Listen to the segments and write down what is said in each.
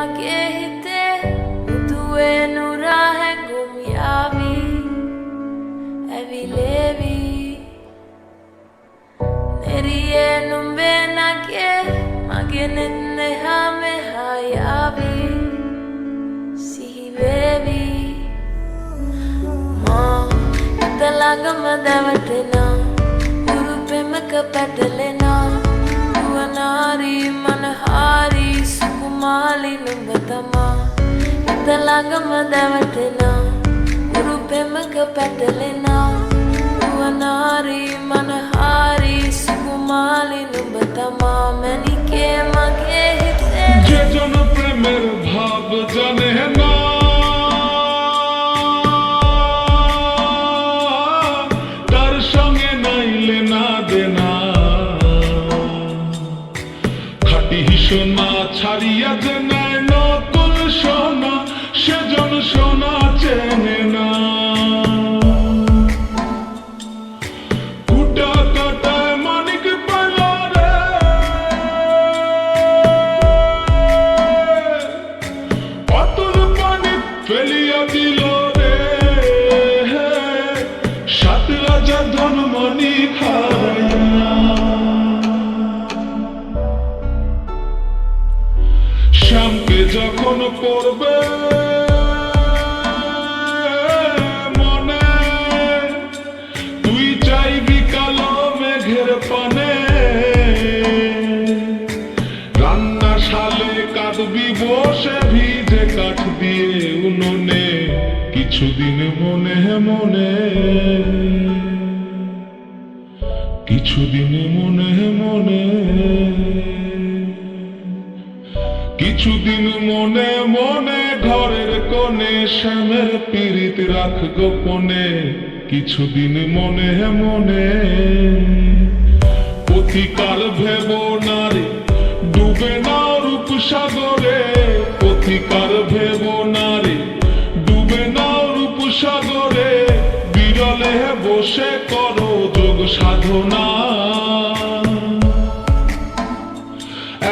mage hite udue nura hai gumyavi evi levi neriye numbe nage mage nenne ha me hayavi sihi baby ma italagama davatena urupemaka patalena duanari manahari sukumali numbatama italagama davatena urupemaka patalena duanari manahari sukumali numbatama manike mage hite যে জন প্রেমের ভাব জানে না তার সঙ্গে নাইলে না দেনা খাঁটি সোনা ছাড়িয়া যে নেয় নকল সোনা সেজন সোনা চেনে না কুটা কাটায় মানিক পাইল রে পাতর পানি ফেলিয়া দিল রে সাত রাজা ধনমণি খাইয়া শ্যামকে যখন পড়বে মনে তুই চাইবি কালো মেঘের পানে রান্না শালে কাঁদবি বসে ভিজে কাঠ দিয়ে উনুনে কিছুদিন মনে মনে কিছুদিন মনে মনে কিছুদিন মনে মনে ঘরের কোণে শ্যামের পীড়িত রাখ গোপনে কিছুদিন মনে মনে পথিকার ভেব নারে ডুবে না রূপসাগরে পথিকার ভেব নারে ডুবে না রূপসাগরে বিরলে বসে করো যোগ সাধনা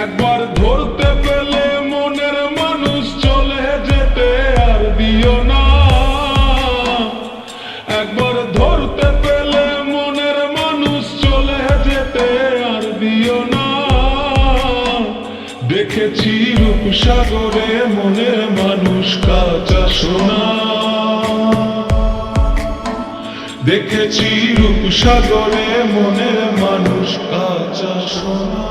একবার ধরতে পেলে মনের মানুষ চলে যেতে আর দিও না একবার ধরতে পেলে মনের মানুষ চলে যেতে আর দিও না দেখেছি রূপসাগরে মনের মানুষ কাঁচা সোনা দেখেছি রূপসাগরে মনের মানুষ কাঁচা সোনা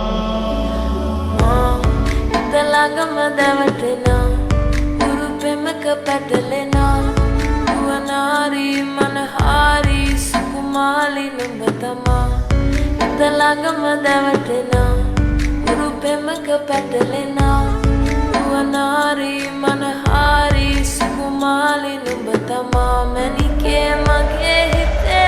italagama davatena urupemaka patalena duanari manahari sukumali numbatama italagama davatena urupemaka patalena duanari manahari sukumali numbatama manike mage hite